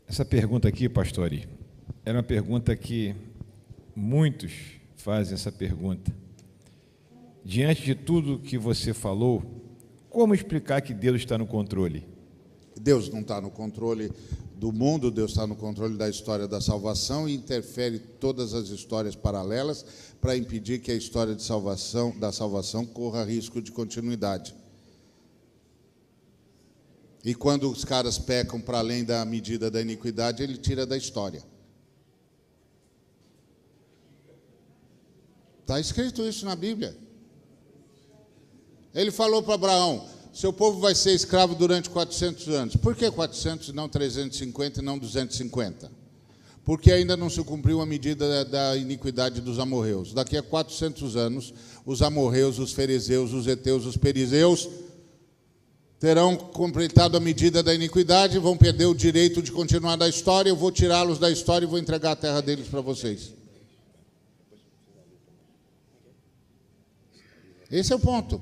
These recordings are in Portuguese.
Essa pergunta aqui, Pastori, era uma pergunta que muitos fazem essa pergunta. Diante de tudo que você falou, como explicar que Deus está no controle? Deus não está no controle do mundo, Deus está no controle da história da salvação e interfere todas as histórias paralelas para impedir que a história da salvação corra risco de continuidade. E quando os caras pecam para além da medida da iniquidade, ele tira da história. Está escrito isso na Bíblia. Ele falou para Abraão: seu povo vai ser escravo durante 400 anos. Por que 400 e não 350 e não 250? Porque ainda não se cumpriu a medida da iniquidade dos amorreus. Daqui a 400 anos, os amorreus, os fariseus, os heteus, os perizeus terão completado a medida da iniquidade, vão perder o direito de continuar da história, eu vou tirá-los da história e vou entregar a terra deles para vocês. Esse é o ponto.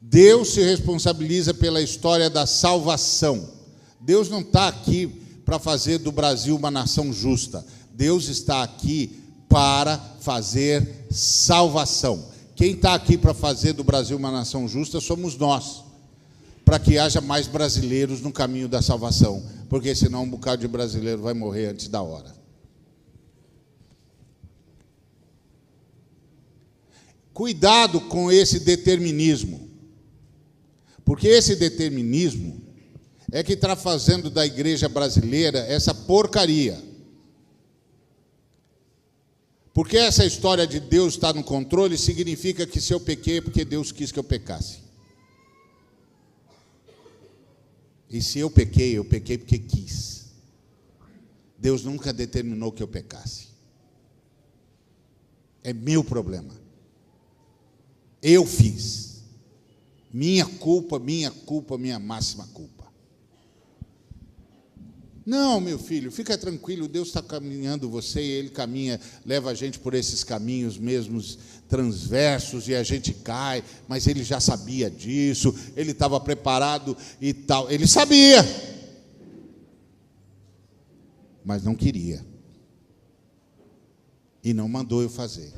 Deus se responsabiliza pela história da salvação. Deus não está aqui para fazer do Brasil uma nação justa. Deus está aqui para fazer salvação. Quem está aqui para fazer do Brasil uma nação justa somos nós, para que haja mais brasileiros no caminho da salvação, porque senão um bocado de brasileiro vai morrer antes da hora. Cuidado com esse determinismo, porque esse determinismo é que está fazendo da igreja brasileira essa porcaria. Porque essa história de Deus estar no controle significa que se eu pequei é porque Deus quis que eu pecasse. E se eu pequei porque quis. Deus nunca determinou que eu pecasse. É meu problema. Eu fiz. Minha culpa, minha máxima culpa. Não, meu filho, fica tranquilo, Deus está caminhando você, e Ele caminha, leva a gente por esses caminhos mesmos transversos, e a gente cai, mas Ele já sabia disso, Ele estava preparado e tal, Ele sabia, mas não queria, e não mandou eu fazer.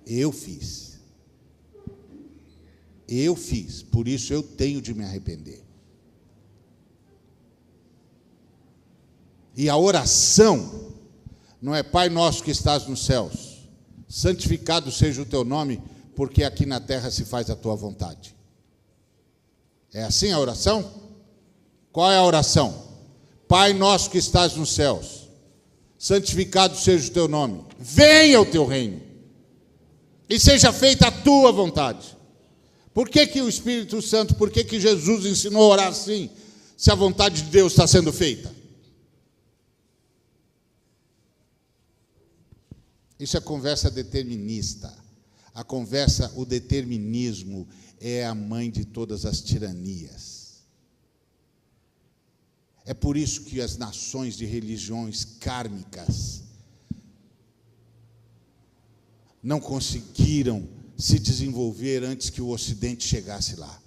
Eu fiz, por isso eu tenho de me arrepender. E a oração não é: Pai nosso que estás nos céus, santificado seja o teu nome, porque aqui na terra se faz a tua vontade. É assim a oração? Qual é a oração? Pai nosso que estás nos céus, santificado seja o teu nome, venha o teu reino, e seja feita a tua vontade. Por que que o Espírito Santo, por que que Jesus ensinou a orar assim, se a vontade de Deus está sendo feita? Isso é conversa determinista. O determinismo é a mãe de todas as tiranias. É por isso que as nações de religiões kármicas não conseguiram se desenvolver antes que o Ocidente chegasse lá.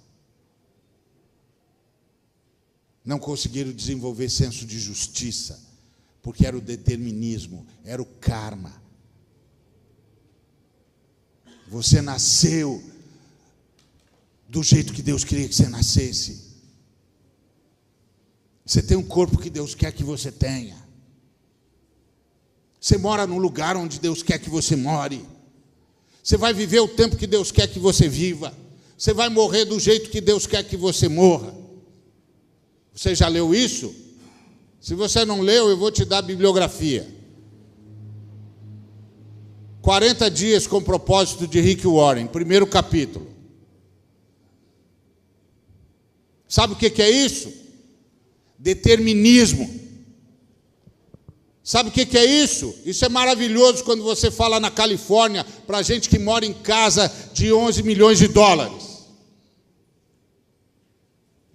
Não conseguiram desenvolver senso de justiça, porque era o determinismo, era o karma. Você nasceu do jeito que Deus queria que você nascesse. Você tem um corpo que Deus quer que você tenha. Você mora num lugar onde Deus quer que você more. Você vai viver o tempo que Deus quer que você viva. Você vai morrer do jeito que Deus quer que você morra. Você já leu isso? Se você não leu, eu vou te dar a bibliografia. 40 dias com propósito de Rick Warren, primeiro capítulo. Sabe o que é isso? Determinismo. Sabe o que é isso? Isso é maravilhoso quando você fala na Califórnia para gente que mora em casa de 11 milhões de dólares.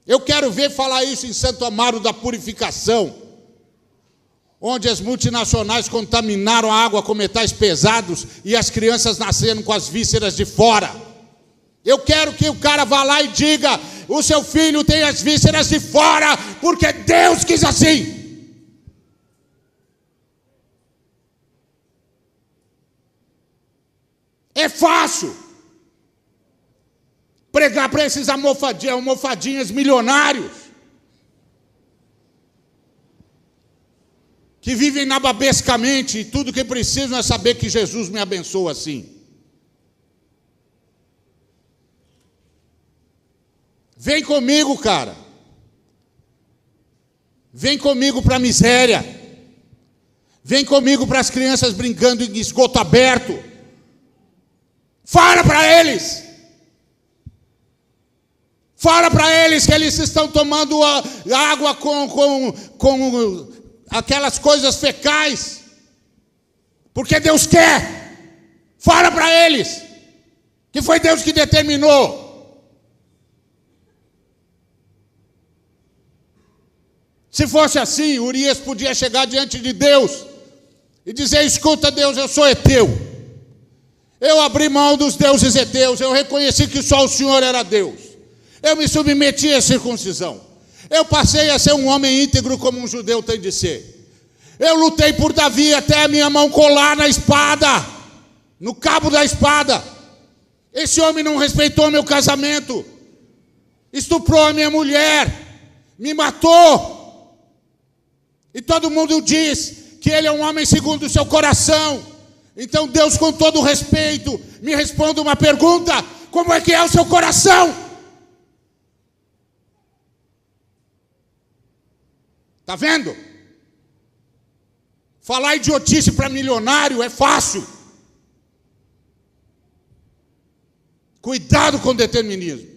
Eu quero ver falar isso em Santo Amaro da Purificação, onde as multinacionais contaminaram a água com metais pesados e as crianças nasceram com as vísceras de fora. Eu quero que o cara vá lá e diga: o seu filho tem as vísceras de fora, porque Deus quis assim. É fácil pregar para esses almofadinhas milionários que vivem nababescamente e tudo que precisam é saber que Jesus me abençoa assim. Vem comigo, cara. Vem comigo para a miséria. Vem comigo para as crianças brincando em esgoto aberto. Fala para eles. Fala para eles que eles estão tomando água com aquelas coisas fecais. Porque Deus quer. Fala para eles que foi Deus que determinou. Se fosse assim, Urias podia chegar diante de Deus e dizer: escuta, Deus, eu sou heteu. Eu abri mão dos deuses heteus, eu reconheci que só o Senhor era Deus. Eu me submeti à circuncisão. Eu passei a ser um homem íntegro como um judeu tem de ser. Eu lutei por Davi até a minha mão colar na espada, no cabo da espada. Esse homem não respeitou meu casamento, estuprou a minha mulher, me matou. E todo mundo diz que ele é um homem segundo o seu coração. Então Deus, com todo respeito, me responde uma pergunta: como é que é o seu coração? Está vendo? Falar idiotice para milionário é fácil. Cuidado com o determinismo.